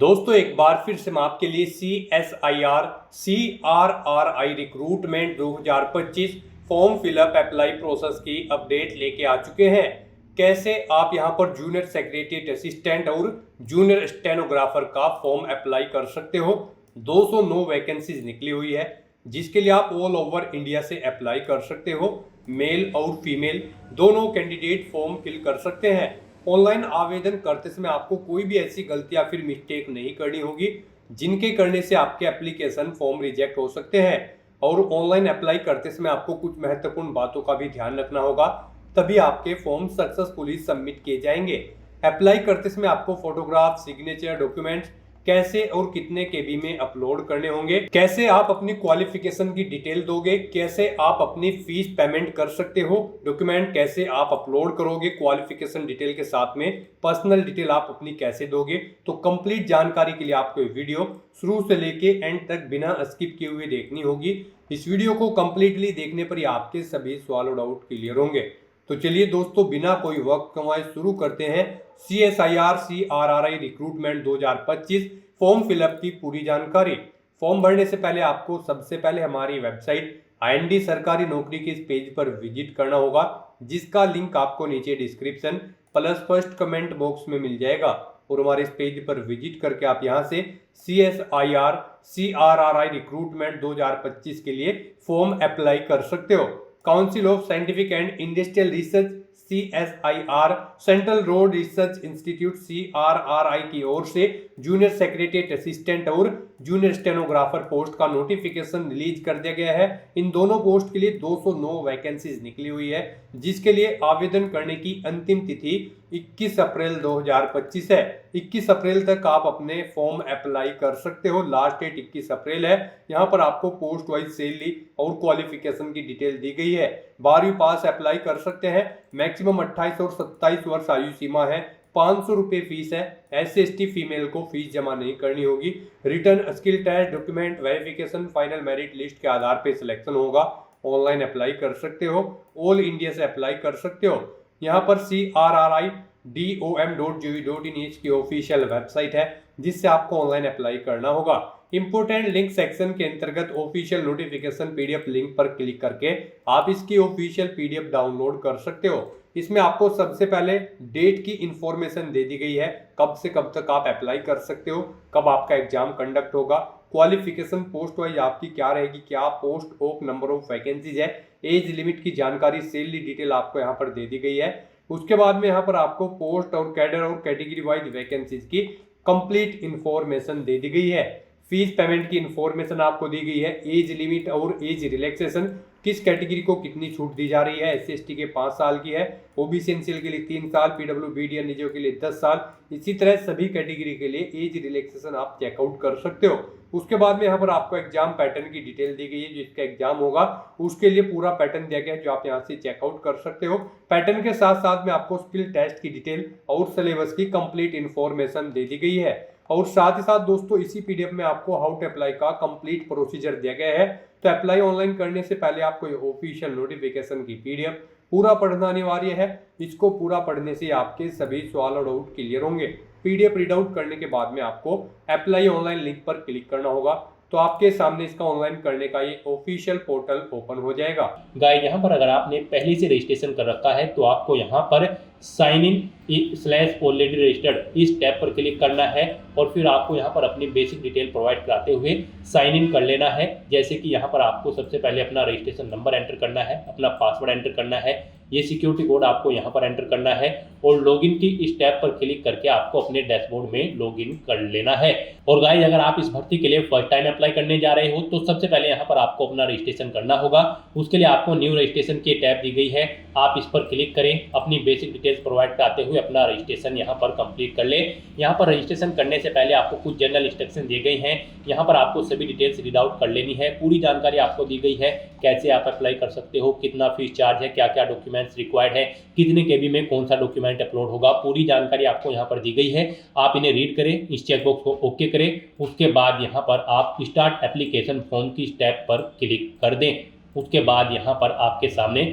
दोस्तों एक बार फिर से मैं आपके लिए CSIR recruitment 2025 form fill up apply process की अपडेट लेके आ चुके हैं। कैसे आप यहां पर जूनियर सेक्रेटरीट असिस्टेंट और जूनियर स्टेनोग्राफर का फॉर्म अप्लाई कर सकते हो। 209 वैकेंसीज निकली हुई है जिसके लिए आप ऑल ओवर इंडिया से अप्लाई कर सकते हो। मेल और फीमेल दोनों कैंडिडेट फॉर्म फिल कर सकते हैं। ऑनलाइन आवेदन करते समय आपको कोई भी ऐसी गलती या फिर मिस्टेक नहीं करनी होगी जिनके करने से आपके एप्लीकेशन फॉर्म रिजेक्ट हो सकते हैं। और ऑनलाइन अप्लाई करते समय आपको कुछ महत्वपूर्ण बातों का भी ध्यान रखना होगा, तभी आपके फॉर्म सक्सेसफुली सबमिट किए जाएंगे। अप्लाई करते समय आपको फोटोग्राफ, सिग्नेचर, डॉक्यूमेंट्स कैसे और कितने केबी में अपलोड करने होंगे, कैसे आप अपनी क्वालिफिकेशन की डिटेल दोगे, कैसे आप अपनी फीस पेमेंट कर सकते हो, डॉक्यूमेंट कैसे आप अपलोड करोगे क्वालिफिकेशन डिटेल के साथ में, पर्सनल डिटेल आप अपनी कैसे दोगे। तो कंप्लीट जानकारी के लिए आपको ये वीडियो शुरू से लेके एंड तक बिना स्किप किए हुए देखनी होगी। इस वीडियो को कंप्लीटली देखने पर ही आपके सभी सवाल और डाउट क्लियर होंगे। तो चलिए दोस्तों बिना कोई वक्त गंवाए शुरू करते हैं CSIR रिक्रूटमेंट 2025 फॉर्म फिलअप की पूरी जानकारी। फॉर्म भरने से पहले आपको सबसे पहले हमारी वेबसाइट IND सरकारी नौकरी के इस पेज पर विजिट करना होगा, जिसका लिंक आपको नीचे description plus first comment box में मिल जाएगा। और हमारे इस पेज पर विजिट करके आप यहां से CSIR रिक्रूटमेंट 2025 के लिए फॉर्म अप्लाई कर सकते हो। Council of scientific and industrial research CSIR central road research institute CRRI की ओर से जूनियर सेक्रेटरीट असिस्टेंट और जूनियर स्टेनोग्राफर पोस्ट का नोटिफिकेशन रिलीज कर दिया गया है। इन दोनों पोस्ट के लिए 209 वैकेंसीज निकली हुई है, जिसके लिए आवेदन करने की अंतिम तिथि 21 अप्रैल 2025 है। 21 अप्रैल तक आप अपने फॉर्म अप्लाई कर सकते हो। लास्ट डेट 21 अप्रैल है। यहाँ पर आपको पोस्ट वाइज सैलरी और क्वालिफिकेशन की डिटेल दी गई है। 12वीं पास अप्लाई कर सकते हैं। मैक्सिमम 28 और 27 वर्ष आयु सीमा है। 500 रुपये फीस है। SC/ST फीमेल को फीस जमा नहीं करनी होगी। Written skill test, document verification final merit list के आधार पर सिलेक्शन होगा। ऑनलाइन अप्लाई कर सकते हो। ऑल इंडिया से अप्लाई कर सकते हो। यहाँ पर CRRI.DOM.gov.in की ऑफिशियल वेबसाइट है, जिससे आपको ऑनलाइन अप्लाई करना होगा। इंपोर्टेंट लिंक सेक्शन के अंतर्गत ऑफिशियल नोटिफिकेशन PDF लिंक पर क्लिक करके आप इसकी ऑफिशियल PDF डाउनलोड कर सकते हो। इसमें आपको सबसे पहले डेट की इंफॉर्मेशन दे दी गई है, कब से कब तक आप अप्लाई कर सकते हो, कब आपका एग्जाम कंडक्ट होगा, क्वालिफिकेशन पोस्ट वाइज आपकी क्या रहेगी, क्या post of number of vacancies है, एज लिमिट की जानकारी, सैलरी डिटेल आपको यहाँ पर दे दी गई है। उसके बाद में यहाँ पर आपको पोस्ट और कैडर और कैटेगरी वाइज वैकेंसीज की कंप्लीट इंफॉर्मेशन दे दी गई है। फीस पेमेंट की इंफॉर्मेशन आपको दी गई है। एज लिमिट और एज रिलैक्सेशन, किस कैटेगरी को कितनी छूट दी जा रही है। SC/ST के 5 साल की है, OBC NCL के लिए 3 साल, PWBD NGO के लिए 10 साल। इसी तरह सभी कैटेगरी के लिए एज रिलैक्सेशन आप चेकआउट कर सकते हो। उसके बाद में यहाँ पर आपको एग्जाम पैटर्न की डिटेल दी गई है। जिसका एग्जाम होगा उसके लिए पूरा पैटर्न दिया गया है, जो आप यहाँ से चेकआउट कर सकते हो। पैटर्न के साथ साथ में आपको स्किल टेस्ट की डिटेल और सिलेबस की कंप्लीट इंफॉर्मेशन दे दी गई है। और साथ ही साथ दोस्तों इसी PDF में आपको हाउ टू अप्लाई का कंप्लीट प्रोसीजर दिया गया है। तो अप्लाई ऑनलाइन करने से पहले आपको ये ऑफिशियल नोटिफिकेशन की PDF पूरा पढ़ना अनिवार्य है। इसको पूरा पढ़ने से आपके सभी सवाल और डाउट क्लियर होंगे। PDF रीड आउट करने के बाद में आपको अप्लाई ऑनलाइन लिंक पर क्लिक करना होगा, तो आपके सामने इसका ऑनलाइन करने का ये ऑफिशियल पोर्टल ओपन हो जाएगा। गाइस यहाँ पर अगर आपने पहले से रजिस्ट्रेशन कर रखा है तो आपको यहाँ पर साइन इन ऑलरेडी रजिस्टर्ड इस टैब पर क्लिक करना है और फिर आपको यहाँ पर अपनी बेसिक डिटेल प्रोवाइड कराते हुए साइन इन कर लेना है। जैसे कि यहाँ पर आपको सबसे पहले अपना रजिस्ट्रेशन नंबर एंटर करना है, अपना पासवर्ड एंटर करना है, ये सिक्योरिटी कोड आपको यहाँ पर एंटर करना है और लॉगिन की इस टैब पर क्लिक करके आपको अपने डैशबोर्ड में लॉगिन कर लेना है। और गाइस अगर आप इस भर्ती के लिए फर्स्ट टाइम अप्लाई करने जा रहे हो तो सबसे पहले यहाँ पर आपको अपना रजिस्ट्रेशन करना होगा। उसके लिए आपको न्यू रजिस्ट्रेशन की टैब दी गई है, आप इस पर क्लिक करें, अपनी बेसिक डिटेल्स प्रोवाइड कराते हुए अपना रजिस्ट्रेशन यहाँ पर कंप्लीट कर ले। यहाँ पर रजिस्ट्रेशन करने से पहले आपको कुछ जनरल इंस्ट्रक्शन दिए गए हैं। यहाँ पर आपको सभी डिटेल्स रीड आउट कर लेनी है। पूरी जानकारी आपको दी गई है, कैसे आप अप्लाई कर सकते हो, कितना फीस चार्ज है, क्या क्या डॉक्यूमेंट्स रिक्वायर्ड है, कितने केबी में कौन सा डॉक्यूमेंट अपलोड होगा, पूरी जानकारी आपको यहाँ पर दी गई है। आप इन्हें रीड करें, इस चेकबॉक्स को ओके करें। उसके बाद यहाँ पर आप स्टार्ट एप्लीकेशन फॉर्म की स्टेप पर क्लिक कर दें। उसके बाद यहाँ पर आपके सामने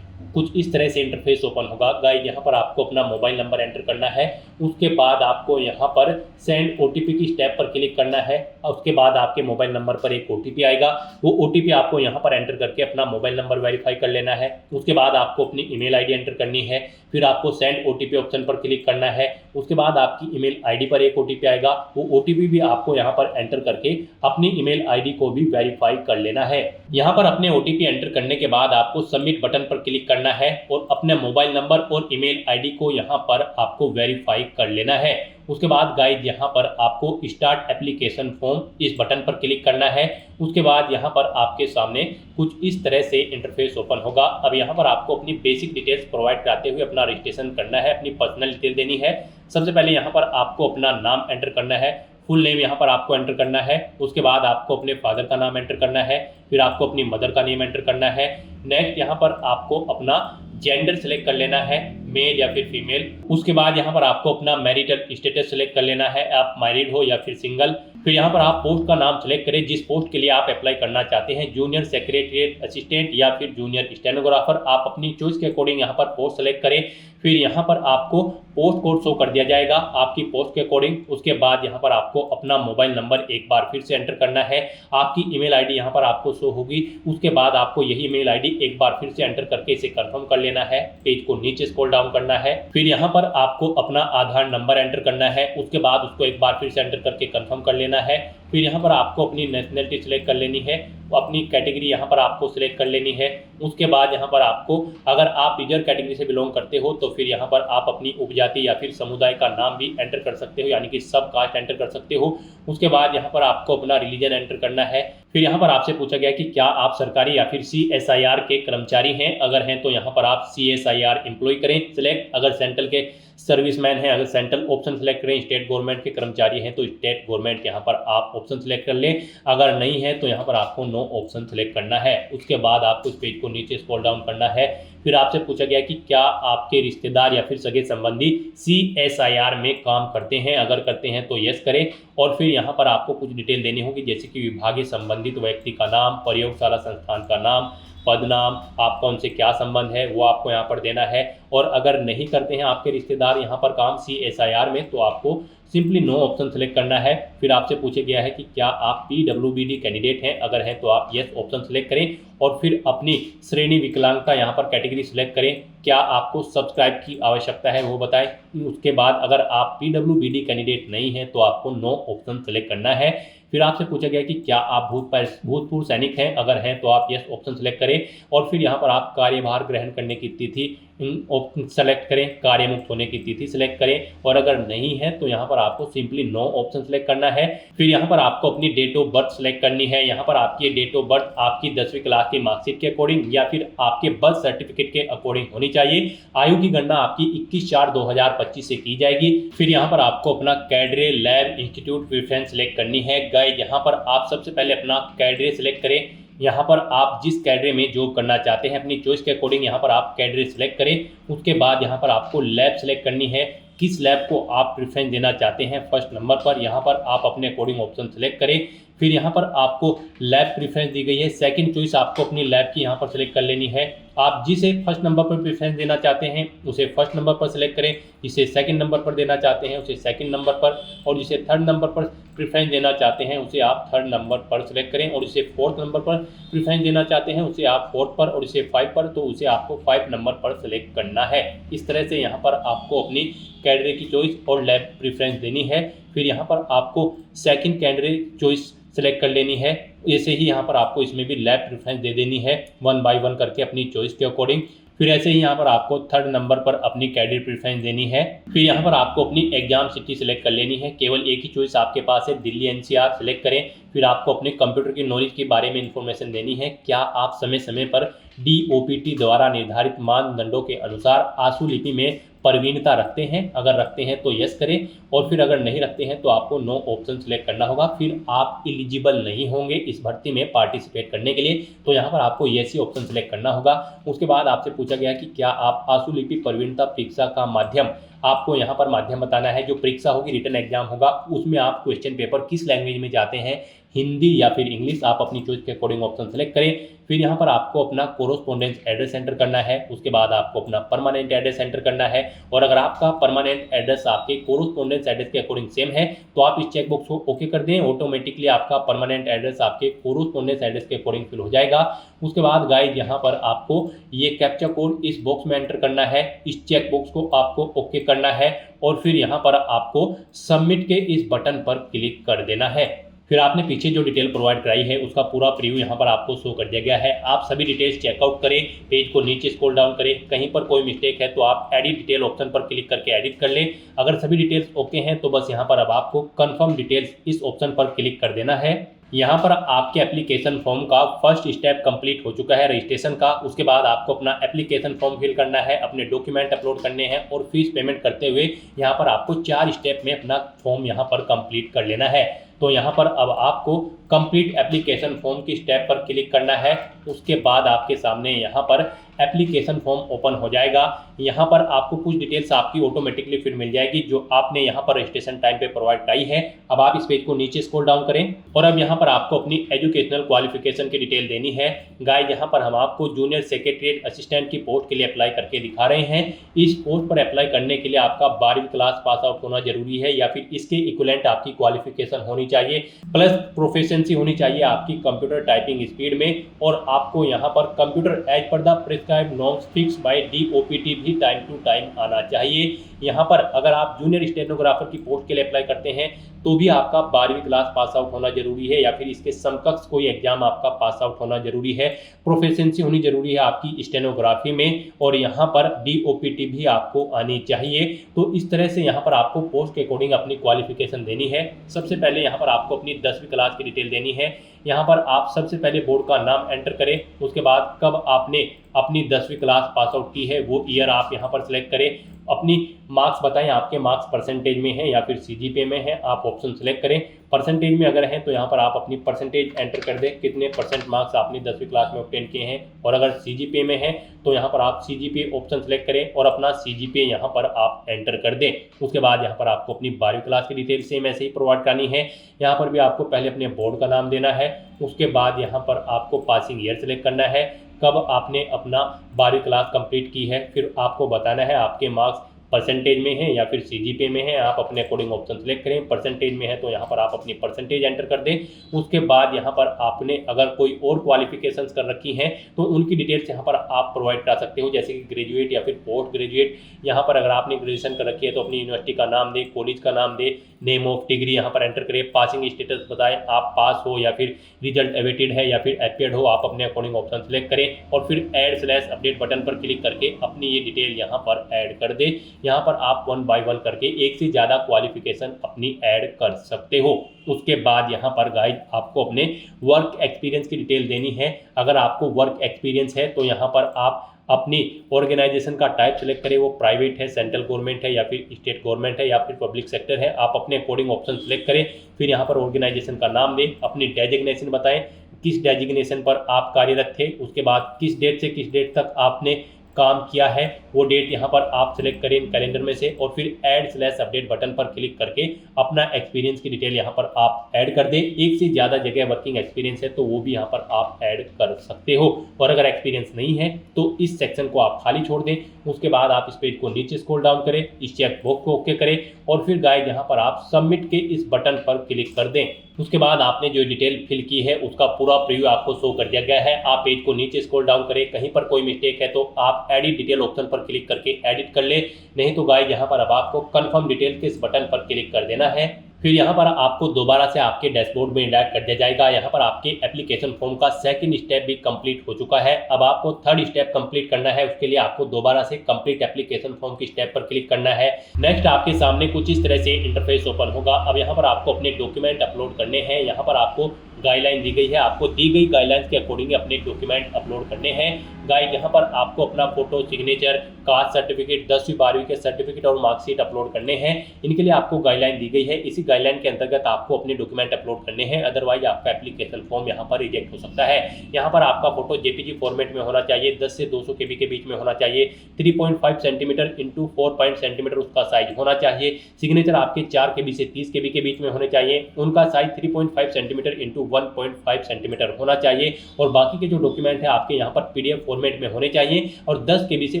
कुछ इस तरह से इंटरफेस ओपन होगा। गाइस यहाँ पर आपको अपना मोबाइल नंबर एंटर करना है, उसके बाद आपको यहाँ पर सेंड ओटीपी की स्टेप पर क्लिक करना है। उसके बाद आपके मोबाइल नंबर पर एक ओटीपी आएगा, वो ओटीपी आपको यहाँ पर एंटर करके अपना मोबाइल नंबर वेरीफाई कर लेना है। उसके बाद आपको अपनी ईमेल आईडी एंटर करनी है, फिर आपको सेंड ओटीपी ऑप्शन पर क्लिक करना है। उसके बाद आपकी ईमेल आईडी पर एक ओटीपी आएगा, वो ओटीपी भी आपको यहाँ पर एंटर करके अपनी ईमेल आईडी को भी वेरीफाई कर लेना है। यहाँ पर अपने ओटीपी एंटर करने के बाद आपको सबमिट बटन पर क्लिक करना है और अपने मोबाइल नंबर और ईमेल आईडी को यहाँ पर आपको वेरीफाई कर लेना है। उसके बाद गाइस यहाँ पर आपको स्टार्ट एप्लीकेशन फॉर्म इस बटन पर क्लिक करना है। उसके बाद यहाँ पर आपके सामने कुछ इस तरह से इंटरफेस ओपन होगा। अब यहाँ पर आपको अपनी बेसिक डिटेल्स प्रोवाइड कराते हुए अपना रजिस्ट्रेशन करना है, अपनी पर्सनल डिटेल देनी है। सबसे पहले यहाँ पर आपको अपना नाम एंटर करना है, फुल नेम यहाँ पर आपको एंटर करना है। उसके बाद आपको अपने फादर का नाम एंटर करना है, फिर आपको अपनी मदर का नेम एंटर करना है। नेक्स्ट यहाँ पर आपको अपना जेंडर सेलेक्ट कर लेना है, मेल या फिर फीमेल। उसके बाद यहाँ पर आपको अपना मैरिटल स्टेटस सेलेक्ट कर लेना है, आप मैरिड हो या फिर सिंगल। फिर यहाँ पर आप पोस्ट का नाम सेलेक्ट करें जिस पोस्ट के लिए आप अप्लाई करना चाहते हैं, जूनियर सेक्रेटरिएट असिस्टेंट या फिर जूनियर स्टेनोग्राफर। आप अपनी चॉइस के अकॉर्डिंग यहाँ पर पोस्ट सेलेक्ट करें। फिर यहाँ पर आपको पोस्ट कोड शो कर दिया जाएगा आपकी पोस्ट के अकॉर्डिंग। उसके बाद यहाँ पर आपको अपना मोबाइल नंबर एक बार फिर से एंटर करना है, आपकी ईमेल आईडी यहाँ पर आपको शो होगी। उसके बाद आपको यही ईमेल आईडी एक बार फिर से एंटर करके इसे कंफर्म कर लेना है, पेज को नीचे स्क्रॉल डाउन करना है। फिर यहाँ पर आपको अपना आधार नंबर एंटर करना है, उसके बाद उसको एक बार फिर से एंटर करके कंफर्म कर लेना है। फिर यहाँ पर आपको अपनी नेशनलिटी सिलेक्ट कर लेनी है, अपनी कैटेगरी यहाँ पर आपको सिलेक्ट कर लेनी है। उसके बाद यहाँ पर आपको, अगर आप रिजर्व कैटेगरी से बिलोंग करते हो तो फिर यहाँ पर आप अपनी उपजाति या फिर समुदाय का नाम भी एंटर कर सकते हो, यानी कि सब कास्ट एंटर कर सकते हो। उसके बाद यहाँ पर आपको अपना रिलीजन एंटर करना है। फिर यहाँ पर आपसे पूछा गया कि क्या आप सरकारी या फिर CSIR के कर्मचारी हैं, अगर हैं तो यहाँ पर आप CSIR एम्प्लॉय करें सिलेक्ट। अगर सेंट्रल के सर्विसमैन हैं, अगर सेंट्रल ऑप्शन सेलेक्ट करें। स्टेट गवर्नमेंट के कर्मचारी हैं तो स्टेट गवर्नमेंट यहाँ पर आप ऑप्शन सेलेक्ट कर लें। अगर नहीं है तो यहाँ पर आपको नो ऑप्शन सेलेक्ट करना है। उसके बाद आपको इस पेज को नीचे स्क्रॉल डाउन करना है। फिर आपसे पूछा गया कि क्या आपके रिश्तेदार या फिर सगे संबंधी CSIR में काम करते हैं, अगर करते हैं तो यस करें। और फिर यहाँ पर आपको कुछ डिटेल देनी होगी, जैसे कि विभागीय संबंधित व्यक्ति का नाम, प्रयोगशाला संस्थान का नाम, पद नाम, आपका उनसे क्या संबंध है वो आपको यहाँ पर देना है। और अगर नहीं करते हैं आपके रिश्तेदार यहाँ पर काम CSIR में तो आपको सिंपली नो ऑप्शन सेलेक्ट करना है। फिर आपसे पूछा गया है कि क्या आप PWBD कैंडिडेट हैं, अगर हैं तो आप यस ऑप्शन सेलेक्ट करें। और फिर अपनी श्रेणी विकलांगता यहाँ पर कैटेगरी सिलेक्ट करें, क्या आपको सब्सक्राइब की आवश्यकता है वो बताएं। उसके बाद अगर आप PWBD कैंडिडेट नहीं हैं तो आपको नो ऑप्शन सेलेक्ट करना है। फिर आपसे पूछा गया कि क्या आप भूतपूर्व सैनिक हैं, अगर हैं तो आप यस ऑप्शन सेलेक्ट करें। और फिर यहाँ पर आप कार्यभार ग्रहण करने की तिथि सेलेक्ट करें, कार्य मुक्त होने की तिथि सेलेक्ट करें। और अगर नहीं है तो यहाँ पर आपको सिंपली नो ऑप्शन सेलेक्ट करना है। फिर यहाँ पर आपको अपनी डेट ऑफ बर्थ सेलेक्ट करनी है। यहाँ पर आपकी डेट ऑफ बर्थ आपकी 10वीं क्लास की मार्कशीट के अकॉर्डिंग या फिर आपके बर्थ सर्टिफिकेट के अकॉर्डिंग होनी चाहिए। आयु की गणना आपकी 21/4/2025 से की जाएगी। फिर यहाँ पर आपको अपना cadre lab institute preference select करनी है। गाइस यहाँ पर आप सबसे पहले अपना कैडरे सेलेक्ट करें। यहाँ पर आप जिस कैडरे में जॉब करना चाहते हैं अपनी चॉइस के अकॉर्डिंग यहाँ पर आप कैडरे सेलेक्ट करें। उसके बाद यहाँ पर आपको लैब सेलेक्ट करनी है, किस लैब को आप प्रेफरेंस देना चाहते हैं फर्स्ट नंबर पर, यहाँ पर आप अपने अकॉर्डिंग ऑप्शन सेलेक्ट करें। फिर यहाँ पर आपको लैब प्रेफरेंस दी गई है, सेकंड चॉइस आपको अपनी लैब की यहाँ पर सेलेक्ट कर लेनी है। आप जिसे फर्स्ट नंबर पर प्रेफरेंस देना चाहते हैं उसे फर्स्ट नंबर पर सेलेक्ट करें, जिसे सेकंड नंबर पर देना चाहते हैं उसे सेकंड नंबर पर, और जिसे थर्ड नंबर पर प्रेफरेंस देना चाहते हैं उसे आप थर्ड नंबर पर सेलेक्ट करें, और जिसे फोर्थ नंबर पर प्रेफरेंस देना चाहते हैं उसे आप फोर्थ पर, और जिसे 5 पर तो उसे आपको 5 नंबर पर सेलेक्ट करना है। इस तरह से यहाँ पर आपको अपनी कैडरे की चॉइस और लैब प्रेफरेंस देनी है। फिर यहाँ पर आपको सेकंड कैडरे चॉइस सेलेक्ट कर लेनी है। ऐसे ही यहाँ पर आपको इसमें भी लैब प्रेफरेंस दे देनी है 1 बाय 1 करके अपनी चॉइस के अकॉर्डिंग। फिर ऐसे ही यहाँ पर आपको थर्ड नंबर पर अपनी कैडरे प्रेफरेंस देनी है। फिर यहाँ पर आपको अपनी एग्जाम सिटी सेलेक्ट कर लेनी है, केवल एक ही चॉइस आपके पास है, दिल्ली NCR सेलेक्ट करें। फिर आपको अपने कंप्यूटर की नॉलेज के बारे में इंफॉर्मेशन देनी है, क्या आप समय समय पर DOPT द्वारा निर्धारित मानदंडों के अनुसार आंसू लिपि में प्रवीणता रखते हैं, अगर रखते हैं तो यस करें। और फिर अगर नहीं रखते हैं तो आपको नो ऑप्शन सेलेक्ट करना होगा। फिर आप एलिजिबल नहीं होंगे इस भर्ती में पार्टिसिपेट करने के लिए, तो यहाँ पर आपको यस ही ऑप्शन सेलेक्ट करना होगा। उसके बाद आपसे पूछा गया कि क्या आप आंसू लिपि प्रवीणता परीक्षा का माध्यम आपको यहाँ पर माध्यम बताना है। जो परीक्षा होगी, रिटन एग्जाम होगा, उसमें आप क्वेश्चन पेपर किस लैंग्वेज में जाते हैं, हिंदी या फिर इंग्लिश, आप अपनी चॉइस के अकॉर्डिंग ऑप्शन सेलेक्ट करें। फिर यहाँ पर आपको अपना कोरोस्पोंडेंस एड्रेस एंटर करना है। उसके बाद आपको अपना परमानेंट एड्रेस एंटर करना है। और अगर आपका परमानेंट एड्रेस आपके कोरोस्पोंडेंस एड्रेस के अकॉर्डिंग सेम है तो आप इस चेकबॉक्स को ओके कर दें। ऑटोमेटिकली आपका परमानेंट एड्रेस आपके कोरोस्पोंडेंस एड्रेस के अकॉर्डिंग फिल हो जाएगा। उसके बाद गाइस यहाँ पर आपको ये कैप्चा कोड इस बॉक्स में एंटर करना है। इस चेकबॉक्स को आपको ओके करना है और फिर यहाँ पर आपको सबमिट के इस बटन पर क्लिक कर देना है। फिर आपने पीछे जो डिटेल प्रोवाइड कराई है उसका पूरा प्रीव्यू यहाँ पर आपको शो कर दिया गया है। आप सभी डिटेल्स चेकआउट करें, पेज को नीचे स्क्रॉल डाउन करें, कहीं पर कोई मिस्टेक है तो आप एडिट डिटेल ऑप्शन पर क्लिक करके एडिट कर लें। अगर सभी डिटेल्स ओके हैं तो बस यहाँ पर अब आपको कंफर्म डिटेल्स इस ऑप्शन पर क्लिक कर देना है। यहाँ पर आपके एप्लीकेशन फॉर्म का फर्स्ट स्टेप कंप्लीट हो चुका है, रजिस्ट्रेशन का। उसके बाद आपको अपना एप्लीकेशन फॉर्म फिल करना है, अपने डॉक्यूमेंट अपलोड करने हैं और फीस पेमेंट करते हुए यहाँ पर आपको 4 स्टेप में अपना फॉर्म यहाँ पर कंप्लीट कर लेना है। तो यहाँ पर अब आपको कंप्लीट एप्लीकेशन फॉर्म की स्टेप पर क्लिक करना है। उसके बाद आपके सामने यहाँ पर एप्लीकेशन फॉर्म ओपन हो जाएगा। यहाँ पर आपको कुछ डिटेल्स आपकी ऑटोमेटिकली फिर मिल जाएगी जो आपने यहाँ पर रजिस्ट्रेशन टाइम पे प्रोवाइड कराई है। अब आप इस पेज को नीचे स्क्रॉल डाउन करें और अब यहाँ पर आपको अपनी एजुकेशनल क्वालिफिकेशन की डिटेल देनी है। गाइस यहाँ पर हम आपको जूनियर सेक्रेटरीट असिस्टेंट की पोस्ट के लिए अप्लाई करके दिखा रहे हैं। इस पोस्ट पर अप्लाई करने के लिए आपका 12वीं क्लास पास आउट होना जरूरी है या फिर इसके इक्विवेलेंट आपकी क्वालिफिकेशन होनी चाहिए, प्लस प्रोफिशिएंसी होनी चाहिए आपकी कंप्यूटर टाइपिंग स्पीड में। और आपको यहाँ पर computer as per the prescribed norms fixed by DOPT भी टाइम टू टाइम आना चाहिए। यहाँ पर अगर आप जूनियर स्टेनोग्राफर की पोस्ट के लिए अप्लाई करते हैं तो भी आपका 12वीं क्लास पास आउट होना जरूरी है या फिर इसके समकक्ष कोई एग्जाम आपका पास आउट होना जरूरी है। प्रोफिशिएंसी होनी जरूरी है आपकी स्टेनोग्राफी में और यहाँ पर DOPT भी आपको आनी चाहिए। तो इस तरह से यहाँ पर आपको पोस्ट के अकॉर्डिंग अपनी क्वालिफिकेशन देनी है। सबसे पहले यहाँ पर आपको अपनी 10वीं क्लास की डिटेल देनी है। यहाँ पर आप सबसे पहले बोर्ड का नाम एंटर करें। उसके बाद कब आपने अपनी 10वीं क्लास पास आउट की है वो ईयर आप यहाँ पर सिलेक्ट करें। अपनी मार्क्स बताएं, आपके मार्क्स परसेंटेज में है या फिर CGPA में है, आप ऑप्शन सेलेक्ट करें। परसेंटेज में अगर हैं तो यहाँ पर आप अपनी परसेंटेज एंटर कर दें, कितने % मार्क्स आपने 10वीं क्लास में ऑब्टेन किए हैं। और अगर CGPA में है तो यहाँ पर आप CGPA ऑप्शन सेलेक्ट करें और अपना CGPA यहाँ पर आप एंटर कर दें। उसके बाद यहाँ पर आपको अपनी 12वीं क्लास की डिटेल सेम ऐसे ही प्रोवाइड करनी है। यहाँ पर भी आपको पहले अपने बोर्ड का नाम देना है। उसके बाद यहाँ पर आपको पासिंग ईयर सेलेक्ट करना है, कब आपने अपना 12वीं क्लास कंप्लीट की है। फिर आपको बताना है आपके मार्क्स परसेंटेज में है या फिर CGPA में है, आप अपने अकॉर्डिंग ऑप्शन सेलेक्ट करें। परसेंटेज में है तो यहाँ पर आप अपनी परसेंटेज एंटर कर दें। उसके बाद यहाँ पर आपने अगर कोई और क्वालिफिकेशंस कर रखी हैं तो उनकी डिटेल्स यहाँ पर आप प्रोवाइड करा सकते हो, जैसे कि ग्रेजुएट या फिर पोस्ट ग्रेजुएट। यहाँ पर अगर आपने ग्रेजुएशन कर रखी है तो अपनी यूनिवर्सिटी का नाम दे, कॉलेज का नाम दे, नेम ऑफ डिग्री यहाँ पर एंटर करें, पासिंग स्टेटस बताएं, आप पास हो या फिर रिजल्ट अवेटेड है या फिर अपियर्ड हो, आप अपने अकॉर्डिंग ऑप्शन सेलेक्ट करें और फिर ऐड/अपडेट बटन पर क्लिक करके अपनी ये डिटेल यहाँ पर ऐड कर दें। यहाँ पर आप 1 बाय 1 करके एक से ज़्यादा क्वालिफिकेशन अपनी ऐड कर सकते हो। उसके बाद यहाँ पर गाइड आपको अपने वर्क एक्सपीरियंस की डिटेल देनी है। अगर आपको वर्क एक्सपीरियंस है तो यहाँ पर आप अपनी ऑर्गेनाइजेशन का टाइप सेलेक्ट करें, वो प्राइवेट है, सेंट्रल गवर्नमेंट है या फिर स्टेट गवर्नमेंट है या फिर पब्लिक सेक्टर है, आप अपने अकॉर्डिंग ऑप्शन सेलेक्ट करें। फिर यहाँ पर ऑर्गेनाइजेशन का नाम दें, अपनी डेजिग्नेशन बताएं, किस डेजिग्नेशन पर आप कार्यरत थे। उसके बाद किस डेट से किस डेट तक आपने काम किया है, वो डेट यहाँ पर आप सेलेक्ट करें कैलेंडर में से और फिर ऐड/अपडेट बटन पर क्लिक करके अपना एक्सपीरियंस की डिटेल यहाँ पर आप ऐड कर दें। एक से ज़्यादा जगह वर्किंग एक्सपीरियंस है तो वो भी यहाँ पर आप ऐड कर सकते हो। और अगर एक्सपीरियंस नहीं है तो इस सेक्शन को आप खाली छोड़ दें। उसके बाद आप इस पेज को नीचे स्क्रॉल डाउन करें, इस चेक बॉक्स को ओके करें और फिर गाइड यहाँ पर आप सबमिट के इस बटन पर क्लिक कर दें। उसके बाद आपने जो डिटेल फिल की है उसका पूरा प्रीव्यू आपको शो कर दिया गया है। आप पेज को नीचे स्क्रॉल डाउन करें, कहीं पर कोई मिस्टेक है तो आप एडिट डिटेल ऑप्शन पर क्लिक करके एडिट कर ले, नहीं तो गाइस यहाँ पर अब आपको कंफर्म डिटेल के इस बटन पर क्लिक कर देना है। फिर यहाँ पर आपको दोबारा से आपके डैशबोर्ड में इंडायरेक्ट कर दिया जाएगा। यहाँ पर आपके एप्लीकेशन फॉर्म का सेकंड स्टेप भी कंप्लीट हो चुका है। अब आपको थर्ड स्टेप कंप्लीट करना है। उसके लिए आपको दोबारा से कंप्लीट एप्लीकेशन फॉर्म की स्टेप पर क्लिक करना है। नेक्स्ट आपके सामने कुछ इस तरह से इंटरफेस ओपन होगा। अब यहाँ पर आपको अपने डॉक्यूमेंट अपलोड करने हैं। यहाँ पर आपको गाइडलाइन दी गई है, आपको दी गई गाइडलाइंस के अकॉर्डिंग अपने डॉक्यूमेंट अपलोड करने हैं। गाइड यहाँ पर आपको अपना फोटो, सिग्नेचर, कास्ट सर्टिफिकेट, 10वीं 12वीं के सर्टिफिकेट और मार्कशीट अपलोड करने हैं। इनके लिए आपको गाइडलाइन दी गई है। इसी गाइडलाइन के अंतर्गत आपको अपने डॉक्यूमेंट अपलोड करने हैं, अदरवाइज आपका एप्लीकेशन फॉर्म यहाँ पर रिजेक्ट हो सकता है। यहाँ पर आपका फोटो जेपीजी फॉर्मेट में होना चाहिए, 10 से 200 केबी के बीच में होना चाहिए, 3.5 सेंटीमीटर इंटू 4 सेंटीमीटर उसका साइज होना चाहिए। सिग्नेचर आपके 4 केबी से 30 केबी के बीच में होने चाहिए, उनका साइज 3.5 सेंटीमीटर इंटू 1.5 सेंटीमीटर होना चाहिए। और बाकी के जो डॉक्यूमेंट है आपके यहाँ पर पीडीएफ फॉर्मेट में होने चाहिए और 10 केबी से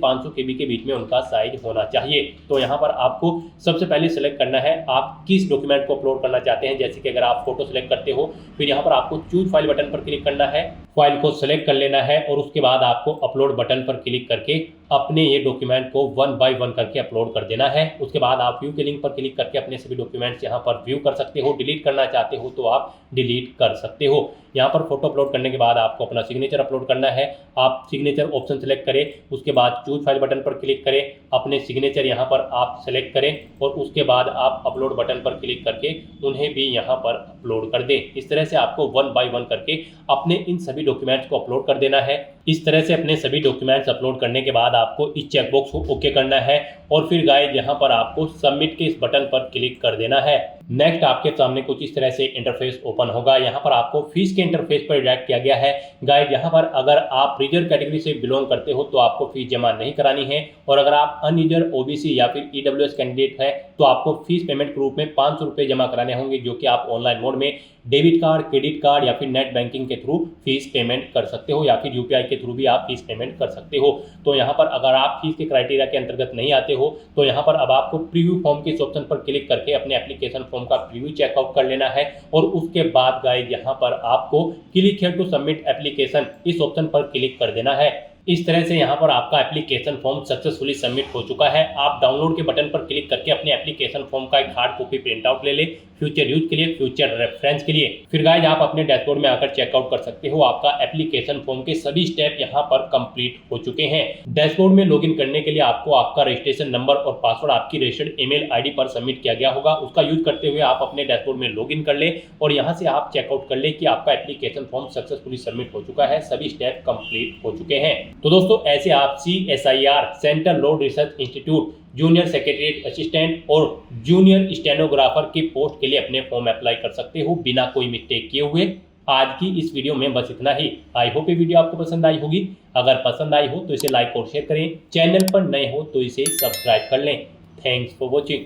500 केबी के बीच में उनका साइज होना चाहिए। तो यहाँ पर आपको सबसे पहले सेलेक्ट करना है आप किस डॉक्यूमेंट को अपलोड करना चाहते हैं। जैसे कि अगर आप फोटो सेलेक्ट करते हो, फिर यहाँ पर आपको चूज फाइल बटन पर क्लिक करना है, फाइल को सेलेक्ट कर लेना है और उसके बाद आपको अपलोड बटन पर क्लिक करके अपने ये डॉक्यूमेंट को 1 बाय 1 करके अपलोड कर देना है। उसके बाद आप व्यू के लिंक पर क्लिक करके अपने सभी डॉक्यूमेंट्स यहाँ पर व्यू कर सकते हो। डिलीट करना चाहते हो तो आप डिलीट कर सकते हो। यहाँ पर फोटो अपलोड करने के बाद आपको अपना सिग्नेचर अपलोड करना है। आप सिग्नेचर ऑप्शन सेलेक्ट करें, उसके बाद चूज फाइल बटन पर क्लिक करें, अपने सिग्नेचर यहाँ पर आप सेलेक्ट करें और उसके बाद आप अपलोड बटन पर क्लिक करके उन्हें भी यहाँ पर अपलोड कर दें। इस तरह से आपको 1 बाय 1 करके अपने इन सभी डॉक्यूमेंट्स को अपलोड कर देना है। इस तरह से अपने सभी डॉक्यूमेंट्स अपलोड करने के बाद आपको इस चेकबॉक्स को ओके करना है और फिर गाइस यहाँ पर आपको सबमिट के इस बटन पर क्लिक कर देना है। नेक्स्ट आपके सामने कुछ इस तरह से इंटरफेस ओपन होगा। यहाँ पर आपको फीस के इंटरफेस पर डायरेक्ट किया गया है। गाइस यहाँ पर अगर आप रिजर्व कैटेगरी से बिलोंग करते हो तो आपको फीस जमा नहीं करानी है और अगर आप अनरिजर्व ओबीसी या फिर ईडब्ल्यूएस कैंडिडेट है तो आपको फीस पेमेंट के रूप में 500 रुपये जमा कराने होंगे, जो कि आप ऑनलाइन मोड में डेबिट कार्ड, क्रेडिट कार्ड या फिर नेट बैंकिंग के थ्रू फीस पेमेंट कर सकते हो या फिर यूपीआई के थ्रू भी आप फीस पेमेंट कर सकते हो। तो यहाँ पर अगर आप फीस के क्राइटेरिया के अंतर्गत नहीं आते हो तो यहाँ पर अब आपको प्रीव्यू फॉर्म के इस ऑप्शन पर क्लिक करके अपने एप्लीकेशन फॉर्म का प्रीव्यू चेकआउट कर लेना है और उसके बाद गाइस यहाँ पर आपको click here to submit application इस ऑप्शन पर क्लिक कर देना है। इस तरह से यहाँ पर आपका एप्लीकेशन फॉर्म सक्सेसफुली सबमिट हो चुका है। आप डाउनलोड के बटन पर क्लिक करके अपने एप्लीकेशन फॉर्म का एक हार्ड कॉपी प्रिंट आउट ले ले, फ्यूचर यूज के लिए, फ्यूचर रेफरेंस के लिए। फिर गाइस आप अपने डैशबोर्ड में आकर चेकआउट कर सकते हो। आपका एप्लीकेशन फॉर्म के सभी स्टेप यहाँ पर कंप्लीट हो चुके हैं। डैशबोर्ड में लॉगिन करने के लिए आपको आपका रजिस्ट्रेशन नंबर और पासवर्ड आपकी रजिस्टर्ड ईमेल आईडी पर सबमिट किया गया होगा। उसका यूज करते हुए आप अपने डैशबोर्ड में लॉगिन कर ले और यहाँ से आप चेकआउट कर ले कि आपका एप्लीकेशन फॉर्म सक्सेसफुली सबमिट हो चुका है, सभी स्टेप कंप्लीट हो चुके हैं। तो दोस्तों ऐसे आप CSIR central road research institute junior secretariat assistant और जूनियर स्टेनोग्राफर की पोस्ट के लिए अपने फॉर्म अप्लाई कर सकते हो बिना कोई मिस्टेक किए हुए। आज की इस वीडियो में बस इतना ही। आई होप ये वीडियो आपको पसंद आई होगी। अगर पसंद आई हो तो इसे लाइक और शेयर करें, चैनल पर नए हो तो इसे सब्सक्राइब कर लें। Thanks for watching.